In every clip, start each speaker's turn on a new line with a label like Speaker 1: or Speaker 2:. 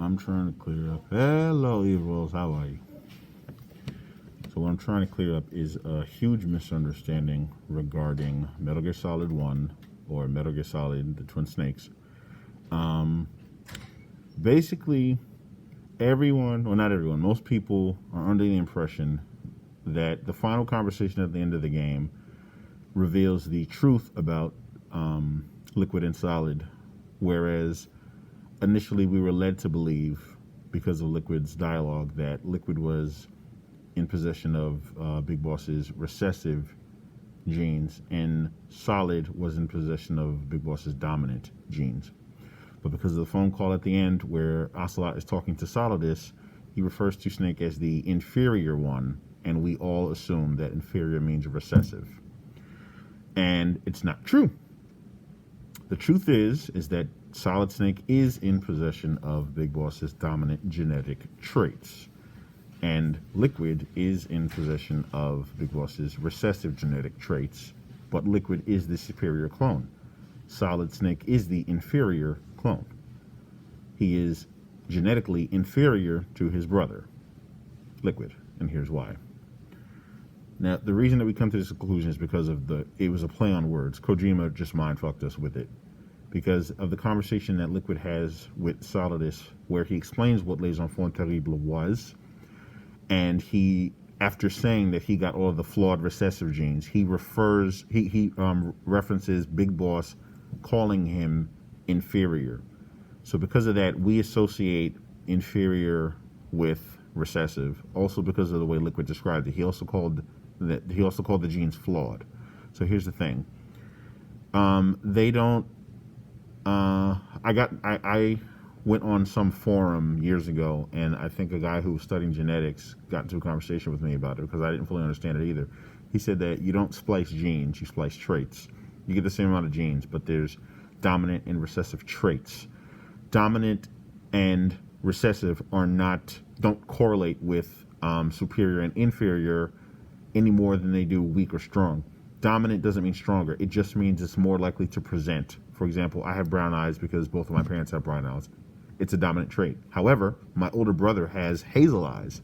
Speaker 1: I'm trying to clear up. Hello, Evils. How are you? So what I'm trying to clear up is a huge misunderstanding regarding Metal Gear Solid 1 or Metal Gear Solid, the Twin Snakes. Basically, everyone, well, not everyone, most people are under the impression that the final conversation at the end of the game reveals the truth about Liquid and Solid, whereas initially we were led to believe, because of Liquid's dialogue, that Liquid was in possession of Big Boss's recessive genes and Solid was in possession of Big Boss's dominant genes. But because of the phone call at the end where Ocelot is talking to Solidus, he refers to Snake as the inferior one, and we all assume that inferior means recessive. And it's not true. The truth is that Solid Snake is in possession of Big Boss's dominant genetic traits. And Liquid is in possession of Big Boss's recessive genetic traits, but Liquid is the superior clone. Solid Snake is the inferior clone. He is genetically inferior to his brother, Liquid, and here's why. Now, the reason that we come to this conclusion is because of it was a play on words. Kojima just mind fucked us with it. Because of the conversation that Liquid has with Solidus, where he explains what Les Enfants Terribles was, and he, after saying that he got all of the flawed recessive genes, he references Big Boss calling him inferior. So because of that, we associate inferior with recessive. Also because of the way Liquid described it, he also called the genes flawed. So here's the thing: they don't. I went on some forum years ago, and I think a guy who was studying genetics got into a conversation with me about it because I didn't fully understand it either. He said that you don't splice genes, you splice traits. You get the same amount of genes, but there's dominant and recessive traits. Dominant and recessive don't correlate with superior and inferior any more than they do weak or strong. Dominant doesn't mean stronger. It just means it's more likely to present. For example, I have brown eyes because both of my parents have brown eyes. It's a dominant trait. However, my older brother has hazel eyes.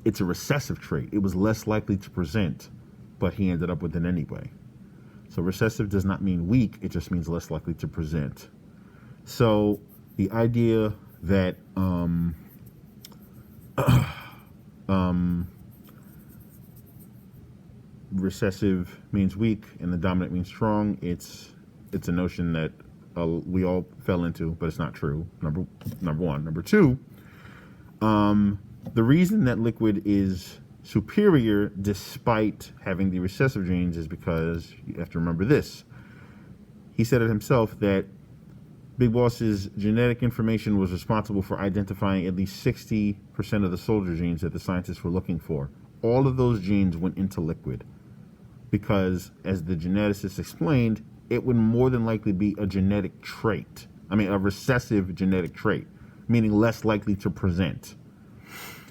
Speaker 1: It's a recessive trait. It was less likely to present, but he ended up with it anyway. So recessive does not mean weak. It just means less likely to present. So the idea that recessive means weak and the dominant means strong, it's a notion that we all fell into, but it's not true. Number one. Number two, the reason that Liquid is superior despite having the recessive genes is because you have to remember this. He said it himself that Big Boss's genetic information was responsible for identifying at least 60% of the soldier genes that the scientists were looking for. All of those genes went into Liquid because, as the geneticist explained, it would more than likely be a genetic trait. A recessive genetic trait, meaning less likely to present.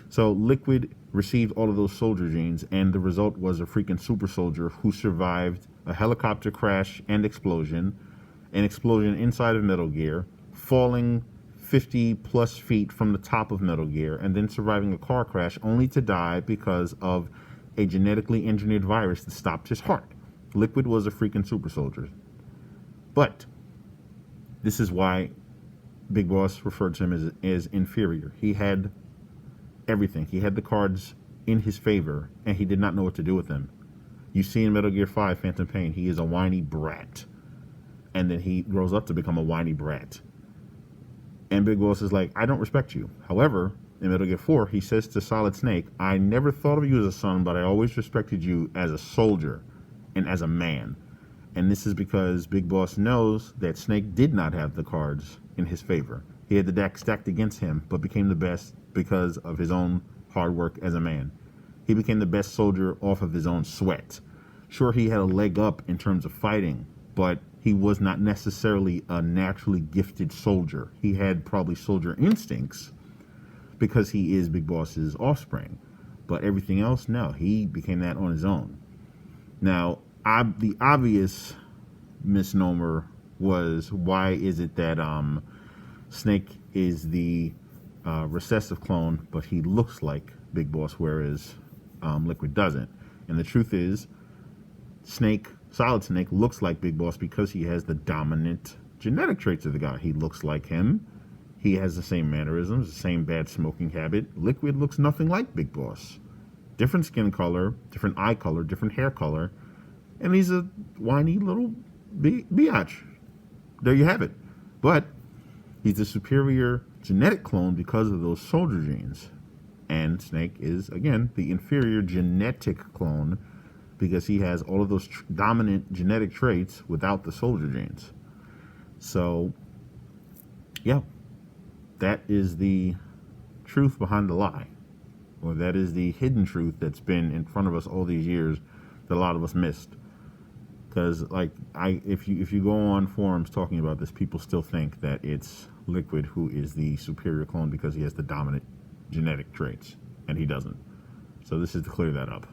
Speaker 1: So Liquid received all of those soldier genes, and the result was a freaking super soldier who survived a helicopter crash and explosion, an explosion inside of Metal Gear, falling 50 plus feet from the top of Metal Gear, and then surviving a car crash only to die because of a genetically engineered virus that stopped his heart. Liquid was a freaking super soldier. But this is why Big Boss referred to him as inferior. He had everything. He had the cards in his favor, and he did not know what to do with them. You see in Metal Gear 5, Phantom Pain, he is a whiny brat. And then he grows up to become a whiny brat. And Big Boss is like, I don't respect you. However, in Metal Gear 4, he says to Solid Snake, I never thought of you as a son, but I always respected you as a soldier and as a man. And this is because Big Boss knows that Snake did not have the cards in his favor. He had the deck stacked against him, but became the best because of his own hard work as a man. He became the best soldier off of his own sweat. Sure, he had a leg up in terms of fighting, but he was not necessarily a naturally gifted soldier. He had probably soldier instincts because he is Big Boss's offspring. But everything else, no, he became that on his own. Now, the obvious misnomer was, why is it that Snake is the recessive clone, but he looks like Big Boss, whereas Liquid doesn't. And the truth is, Solid Snake looks like Big Boss because he has the dominant genetic traits of the guy. He looks like him. He has the same mannerisms, the same bad smoking habit. Liquid looks nothing like Big Boss. Different skin color, different eye color, different hair color. And he's a whiny little biatch. There you have it. But he's a superior genetic clone because of those soldier genes. And Snake is, again, the inferior genetic clone because he has all of those dominant genetic traits without the soldier genes. So, yeah, that is the truth behind the lie. Or that is the hidden truth that's been in front of us all these years that a lot of us missed. Because, like, if you go on forums talking about this, people still think that it's Liquid who is the superior clone because he has the dominant genetic traits, and he doesn't. So this is to clear that up.